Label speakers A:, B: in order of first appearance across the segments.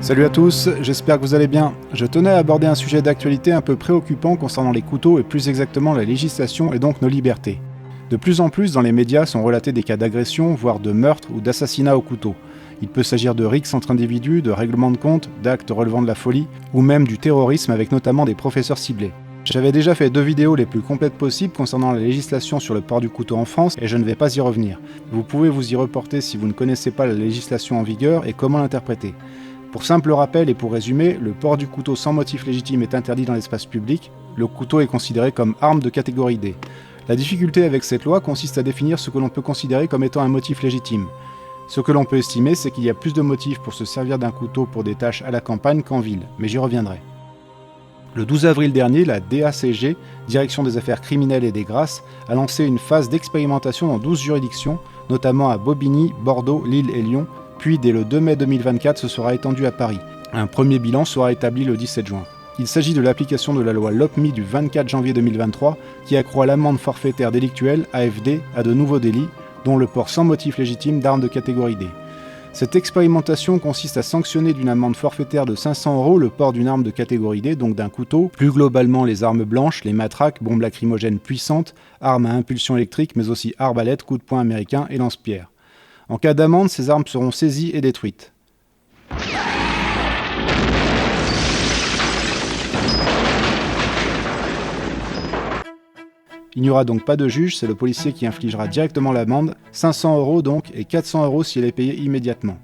A: Salut à tous, j'espère que vous allez bien. Je tenais à aborder un sujet d'actualité un peu préoccupant concernant les couteaux et plus exactement la législation et donc nos libertés. De plus en plus dans les médias sont relatés des cas d'agression, voire de meurtre ou d'assassinat au couteau. Il peut s'agir de rixes entre individus, de règlements de compte, d'actes relevant de la folie, ou même du terrorisme avec notamment des professeurs ciblés. J'avais déjà fait 2 vidéos les plus complètes possibles concernant la législation sur le port du couteau en France et je ne vais pas y revenir. Vous pouvez vous y reporter si vous ne connaissez pas la législation en vigueur et comment l'interpréter. Pour simple rappel et pour résumer, le port du couteau sans motif légitime est interdit dans l'espace public. Le couteau est considéré comme arme de catégorie D. La difficulté avec cette loi consiste à définir ce que l'on peut considérer comme étant un motif légitime. Ce que l'on peut estimer, c'est qu'il y a plus de motifs pour se servir d'un couteau pour des tâches à la campagne qu'en ville, mais j'y reviendrai. Le 12 avril dernier, la DACG, Direction des Affaires Criminelles et des Grâces, a lancé une phase d'expérimentation dans 12 juridictions, notamment à Bobigny, Bordeaux, Lille et Lyon, puis dès le 2 mai 2024, ce sera étendu à Paris. Un premier bilan sera établi le 17 juin. Il s'agit de l'application de la loi LOPMI du 24 janvier 2023 qui accroît l'amende forfaitaire délictuelle, AFD, à de nouveaux délits, dont le port sans motif légitime d'armes de catégorie D. Cette expérimentation consiste à sanctionner d'une amende forfaitaire de 500 € le port d'une arme de catégorie D, donc d'un couteau, plus globalement les armes blanches, les matraques, bombes lacrymogènes puissantes, armes à impulsion électrique, mais aussi arbalètes, coups de poing américains et lance-pierres. En cas d'amende, ces armes seront saisies et détruites. Il n'y aura donc pas de juge, c'est le policier qui infligera directement l'amende, 500 € donc, et 400 € si elle est payée immédiatement.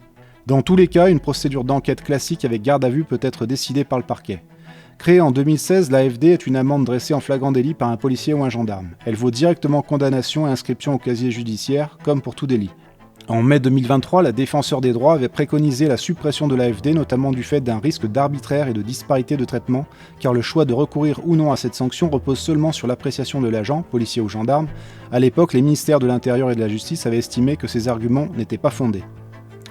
A: Dans tous les cas, une procédure d'enquête classique avec garde à vue peut être décidée par le parquet. Créée en 2016, l'AFD est une amende dressée en flagrant délit par un policier ou un gendarme. Elle vaut directement condamnation et inscription au casier judiciaire, comme pour tout délit. En mai 2023, la Défenseure des droits avait préconisé la suppression de l'AFD, notamment du fait d'un risque d'arbitraire et de disparité de traitement, car le choix de recourir ou non à cette sanction repose seulement sur l'appréciation de l'agent, policier ou gendarme. À l'époque, les ministères de l'Intérieur et de la Justice avaient estimé que ces arguments n'étaient pas fondés.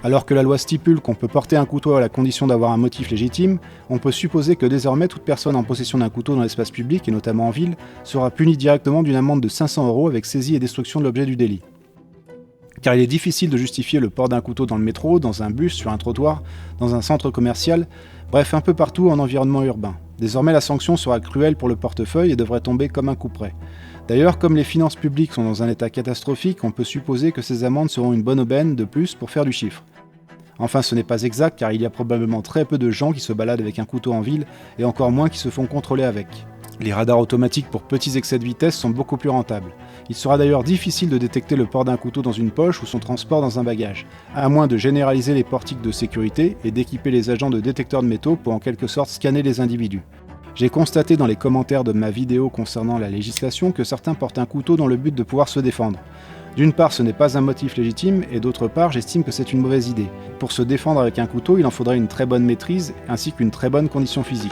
A: Alors que la loi stipule qu'on peut porter un couteau à la condition d'avoir un motif légitime, on peut supposer que désormais toute personne en possession d'un couteau dans l'espace public, et notamment en ville, sera punie directement d'une amende de 500 € avec saisie et destruction de l'objet du délit. Car il est difficile de justifier le port d'un couteau dans le métro, dans un bus, sur un trottoir, dans un centre commercial, bref un peu partout en environnement urbain. Désormais la sanction sera cruelle pour le portefeuille et devrait tomber comme un coup près. D'ailleurs, comme les finances publiques sont dans un état catastrophique, on peut supposer que ces amendes seront une bonne aubaine de plus pour faire du chiffre. Enfin, ce n'est pas exact car il y a probablement très peu de gens qui se baladent avec un couteau en ville et encore moins qui se font contrôler avec. Les radars automatiques pour petits excès de vitesse sont beaucoup plus rentables. Il sera d'ailleurs difficile de détecter le port d'un couteau dans une poche ou son transport dans un bagage, à moins de généraliser les portiques de sécurité et d'équiper les agents de détecteurs de métaux pour en quelque sorte scanner les individus. J'ai constaté dans les commentaires de ma vidéo concernant la législation que certains portent un couteau dans le but de pouvoir se défendre. D'une part, ce n'est pas un motif légitime, et d'autre part, j'estime que c'est une mauvaise idée. Pour se défendre avec un couteau, il en faudrait une très bonne maîtrise, ainsi qu'une très bonne condition physique.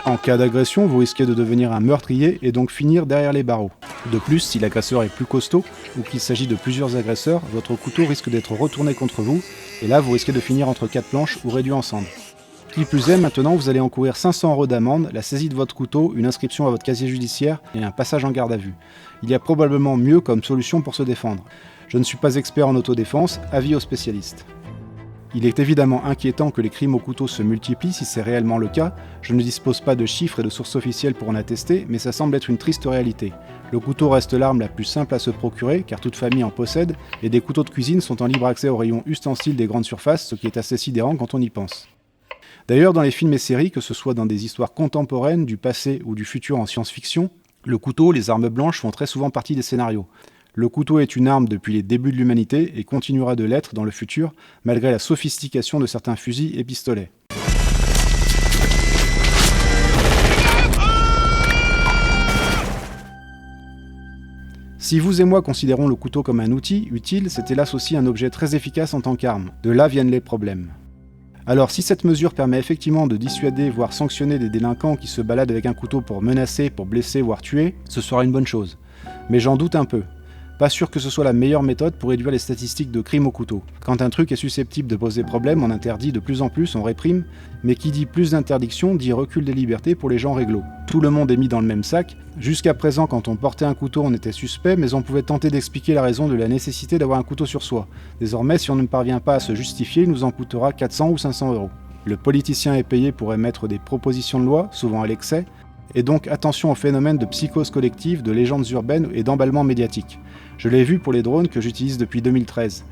A: En cas d'agression, vous risquez de devenir un meurtrier et donc finir derrière les barreaux. De plus, si l'agresseur est plus costaud ou qu'il s'agit de plusieurs agresseurs, votre couteau risque d'être retourné contre vous, et là vous risquez de finir entre 4 planches ou réduit en cendres. Qui plus est, maintenant vous allez encourir 500 € d'amende, la saisie de votre couteau, une inscription à votre casier judiciaire et un passage en garde à vue. Il y a probablement mieux comme solution pour se défendre. Je ne suis pas expert en autodéfense, avis aux spécialistes. Il est évidemment inquiétant que les crimes au couteau se multiplient si c'est réellement le cas. Je ne dispose pas de chiffres et de sources officielles pour en attester, mais ça semble être une triste réalité. Le couteau reste l'arme la plus simple à se procurer, car toute famille en possède, et des couteaux de cuisine sont en libre accès au rayon ustensiles des grandes surfaces, ce qui est assez sidérant quand on y pense. D'ailleurs, dans les films et séries, que ce soit dans des histoires contemporaines, du passé ou du futur en science-fiction, le couteau, les armes blanches font très souvent partie des scénarios. Le couteau est une arme depuis les débuts de l'humanité et continuera de l'être dans le futur, malgré la sophistication de certains fusils et pistolets. Si vous et moi considérons le couteau comme un outil utile, c'est hélas aussi un objet très efficace en tant qu'arme. De là viennent les problèmes. Alors si cette mesure permet effectivement de dissuader, voire sanctionner des délinquants qui se baladent avec un couteau pour menacer, pour blesser, voire tuer, ce sera une bonne chose. Mais j'en doute un peu. Pas sûr que ce soit la meilleure méthode pour réduire les statistiques de crimes au couteau. Quand un truc est susceptible de poser problème, on interdit de plus en plus, on réprime, mais qui dit plus d'interdiction dit recul des libertés pour les gens réglo. Tout le monde est mis dans le même sac. Jusqu'à présent, quand on portait un couteau, on était suspect, mais on pouvait tenter d'expliquer la raison de la nécessité d'avoir un couteau sur soi. Désormais, si on ne parvient pas à se justifier, il nous en coûtera 400 ou 500 euros. Le politicien est payé pour émettre des propositions de loi, souvent à l'excès, et donc attention au phénomène de psychose collective, de légendes urbaines et d'emballement médiatique. Je l'ai vu pour les drones que j'utilise depuis 2013.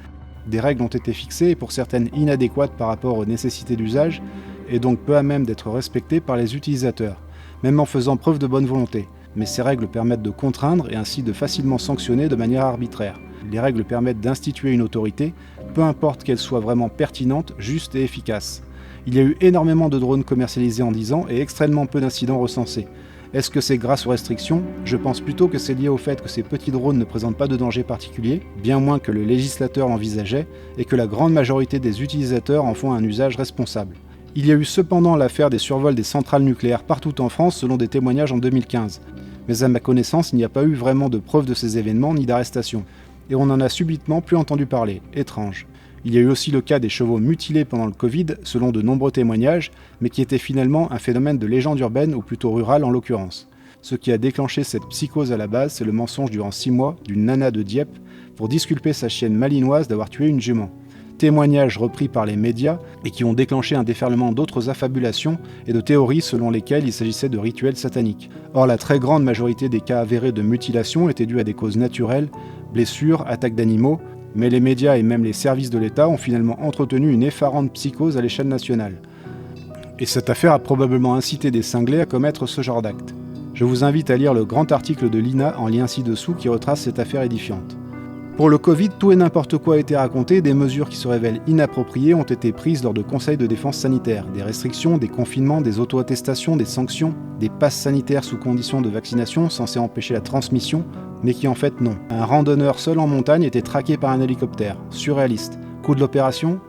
A: Des règles ont été fixées et pour certaines inadéquates par rapport aux nécessités d'usage, et donc peu à même d'être respectées par les utilisateurs, même en faisant preuve de bonne volonté. Mais ces règles permettent de contraindre et ainsi de facilement sanctionner de manière arbitraire. Les règles permettent d'instituer une autorité, peu importe qu'elle soit vraiment pertinente, juste et efficace. Il y a eu énormément de drones commercialisés en 10 ans et extrêmement peu d'incidents recensés. Est-ce que c'est grâce aux restrictions ? Je pense plutôt que c'est lié au fait que ces petits drones ne présentent pas de danger particulier, bien moins que le législateur l'envisageait, et que la grande majorité des utilisateurs en font un usage responsable. Il y a eu cependant l'affaire des survols des centrales nucléaires partout en France selon des témoignages en 2015. Mais à ma connaissance, il n'y a pas eu vraiment de preuve de ces événements ni d'arrestation. Et on en a subitement plus entendu parler. Étrange. Il y a eu aussi le cas des chevaux mutilés pendant le Covid, selon de nombreux témoignages, mais qui était finalement un phénomène de légende urbaine, ou plutôt rurale en l'occurrence. Ce qui a déclenché cette psychose à la base, c'est le mensonge durant 6 mois d'une nana de Dieppe pour disculper sa chienne malinoise d'avoir tué une jument. Témoignages repris par les médias et qui ont déclenché un déferlement d'autres affabulations et de théories selon lesquelles il s'agissait de rituels sataniques. Or, la très grande majorité des cas avérés de mutilation étaient dus à des causes naturelles, blessures, attaques d'animaux, mais les médias et même les services de l'État ont finalement entretenu une effarante psychose à l'échelle nationale. Et cette affaire a probablement incité des cinglés à commettre ce genre d'acte. Je vous invite à lire le grand article de l'INA en lien ci-dessous qui retrace cette affaire édifiante. Pour le Covid, tout et n'importe quoi a été raconté, des mesures qui se révèlent inappropriées ont été prises lors de conseils de défense sanitaire, des restrictions, des confinements, des auto-attestations, des sanctions, des passes sanitaires sous condition de vaccination censés empêcher la transmission, mais qui en fait non. Un randonneur seul en montagne était traqué par un hélicoptère, surréaliste. Coût de l'opération ?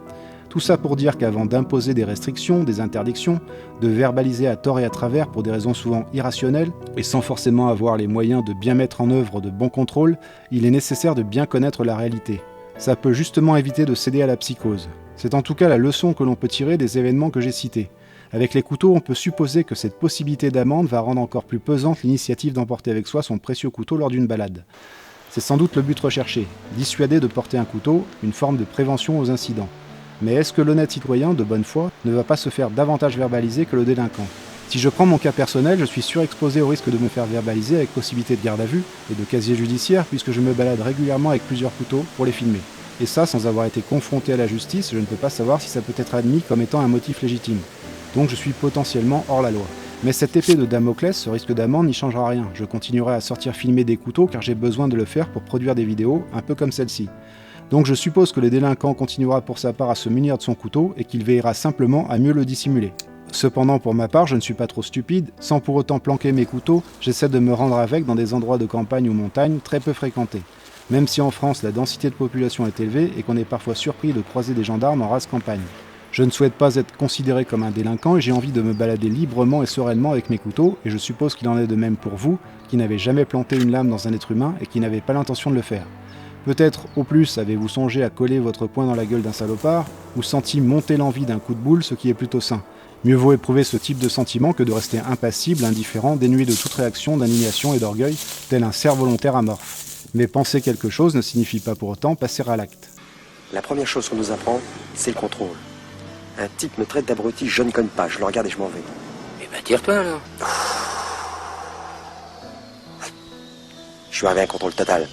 A: Tout ça pour dire qu'avant d'imposer des restrictions, des interdictions, de verbaliser à tort et à travers pour des raisons souvent irrationnelles, et sans forcément avoir les moyens de bien mettre en œuvre de bons contrôles, il est nécessaire de bien connaître la réalité. Ça peut justement éviter de céder à la psychose. C'est en tout cas la leçon que l'on peut tirer des événements que j'ai cités. Avec les couteaux, on peut supposer que cette possibilité d'amende va rendre encore plus pesante l'initiative d'emporter avec soi son précieux couteau lors d'une balade. C'est sans doute le but recherché, dissuader de porter un couteau, une forme de prévention aux incidents. Mais est-ce que l'honnête citoyen, de bonne foi, ne va pas se faire davantage verbaliser que le délinquant ? Si je prends mon cas personnel, je suis surexposé au risque de me faire verbaliser avec possibilité de garde à vue et de casier judiciaire puisque je me balade régulièrement avec plusieurs couteaux pour les filmer. Et ça, sans avoir été confronté à la justice, je ne peux pas savoir si ça peut être admis comme étant un motif légitime. Donc je suis potentiellement hors la loi. Mais cette épée de Damoclès, ce risque d'amende n'y changera rien. Je continuerai à sortir filmer des couteaux car j'ai besoin de le faire pour produire des vidéos, un peu comme celle-ci. Donc je suppose que le délinquant continuera pour sa part à se munir de son couteau et qu'il veillera simplement à mieux le dissimuler. Cependant, pour ma part, je ne suis pas trop stupide, sans pour autant planquer mes couteaux, j'essaie de me rendre avec dans des endroits de campagne ou montagne très peu fréquentés. Même si en France la densité de population est élevée et qu'on est parfois surpris de croiser des gendarmes en race campagne. Je ne souhaite pas être considéré comme un délinquant et j'ai envie de me balader librement et sereinement avec mes couteaux, et je suppose qu'il en est de même pour vous, qui n'avez jamais planté une lame dans un être humain et qui n'avez pas l'intention de le faire. Peut-être, au plus, avez-vous songé à coller votre poing dans la gueule d'un salopard, ou senti monter l'envie d'un coup de boule, ce qui est plutôt sain. Mieux vaut éprouver ce type de sentiment que de rester impassible, indifférent, dénué de toute réaction, d'indignation et d'orgueil, tel un cerf volontaire amorphe. Mais penser quelque chose ne signifie pas pour autant passer à l'acte.
B: La première chose qu'on nous apprend, c'est le contrôle. Un type me traite d'abruti, je ne cogne pas, je le regarde et je m'en vais.
C: Eh ben tire-toi alors.
B: Je suis arrivé à un contrôle total.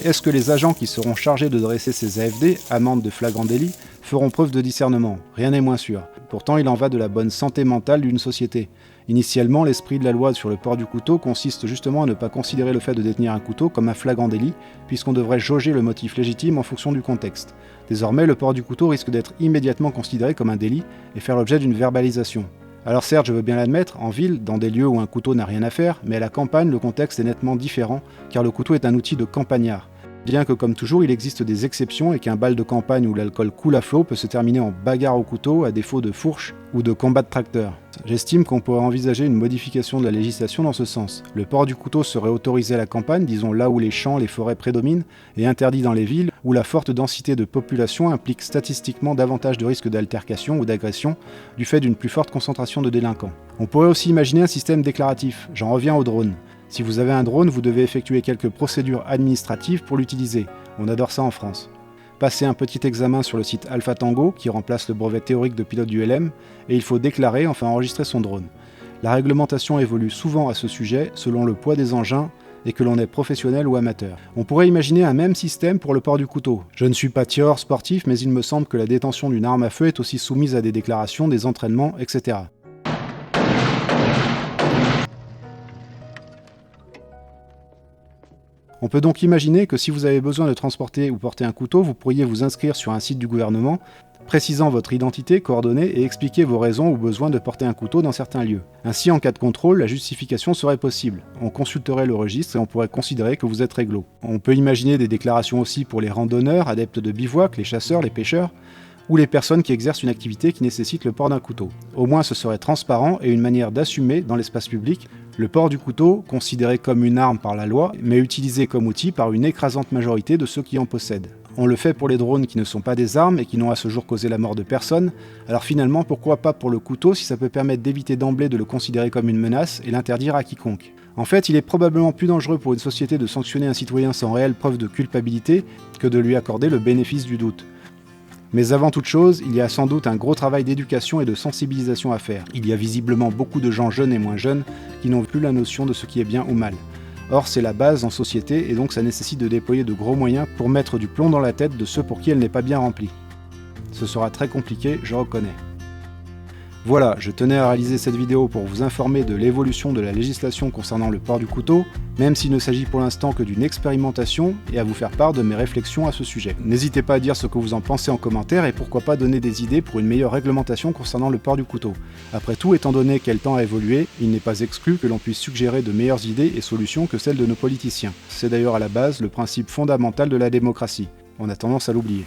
A: Est-ce que les agents qui seront chargés de dresser ces AFD, amendes de flagrant délit, feront preuve de discernement ? Rien n'est moins sûr. Pourtant, il en va de la bonne santé mentale d'une société. Initialement, l'esprit de la loi sur le port du couteau consiste justement à ne pas considérer le fait de détenir un couteau comme un flagrant délit, puisqu'on devrait jauger le motif légitime en fonction du contexte. Désormais, le port du couteau risque d'être immédiatement considéré comme un délit et faire l'objet d'une verbalisation. Alors certes, je veux bien l'admettre, en ville, dans des lieux où un couteau n'a rien à faire, mais à la campagne, le contexte est nettement différent, car le couteau est un outil de campagnard. Bien que comme toujours, il existe des exceptions et qu'un bal de campagne où l'alcool coule à flot peut se terminer en bagarre au couteau à défaut de fourche ou de combat de tracteur. J'estime qu'on pourrait envisager une modification de la législation dans ce sens. Le port du couteau serait autorisé à la campagne, disons là où les champs, les forêts prédominent, et interdit dans les villes où la forte densité de population implique statistiquement davantage de risques d'altercation ou d'agression du fait d'une plus forte concentration de délinquants. On pourrait aussi imaginer un système déclaratif. J'en reviens au drone. Si vous avez un drone, vous devez effectuer quelques procédures administratives pour l'utiliser. On adore ça en France. Passer un petit examen sur le site Alpha Tango, qui remplace le brevet théorique de pilote du LM, et il faut déclarer, enfin enregistrer son drone. La réglementation évolue souvent à ce sujet, selon le poids des engins, et que l'on est professionnel ou amateur. On pourrait imaginer un même système pour le port du couteau. Je ne suis pas tireur sportif, mais il me semble que la détention d'une arme à feu est aussi soumise à des déclarations, des entraînements, etc. On peut donc imaginer que si vous avez besoin de transporter ou porter un couteau, vous pourriez vous inscrire sur un site du gouvernement, précisant votre identité, coordonnées et expliquer vos raisons ou besoins de porter un couteau dans certains lieux. Ainsi, en cas de contrôle, la justification serait possible. On consulterait le registre et on pourrait considérer que vous êtes réglo. On peut imaginer des déclarations aussi pour les randonneurs, adeptes de bivouac, les chasseurs, les pêcheurs, ou les personnes qui exercent une activité qui nécessite le port d'un couteau. Au moins ce serait transparent et une manière d'assumer, dans l'espace public, le port du couteau, considéré comme une arme par la loi, mais utilisé comme outil par une écrasante majorité de ceux qui en possèdent. On le fait pour les drones qui ne sont pas des armes et qui n'ont à ce jour causé la mort de personne, alors finalement pourquoi pas pour le couteau si ça peut permettre d'éviter d'emblée de le considérer comme une menace et l'interdire à quiconque. En fait, il est probablement plus dangereux pour une société de sanctionner un citoyen sans réelle preuve de culpabilité que de lui accorder le bénéfice du doute. Mais avant toute chose, il y a sans doute un gros travail d'éducation et de sensibilisation à faire. Il y a visiblement beaucoup de gens jeunes et moins jeunes qui n'ont plus la notion de ce qui est bien ou mal. Or, c'est la base en société et donc ça nécessite de déployer de gros moyens pour mettre du plomb dans la tête de ceux pour qui elle n'est pas bien remplie. Ce sera très compliqué, je reconnais. Voilà, je tenais à réaliser cette vidéo pour vous informer de l'évolution de la législation concernant le port du couteau, même s'il ne s'agit pour l'instant que d'une expérimentation, et à vous faire part de mes réflexions à ce sujet. N'hésitez pas à dire ce que vous en pensez en commentaire et pourquoi pas donner des idées pour une meilleure réglementation concernant le port du couteau. Après tout, étant donné quel temps a évolué, il n'est pas exclu que l'on puisse suggérer de meilleures idées et solutions que celles de nos politiciens. C'est d'ailleurs à la base le principe fondamental de la démocratie. On a tendance à l'oublier.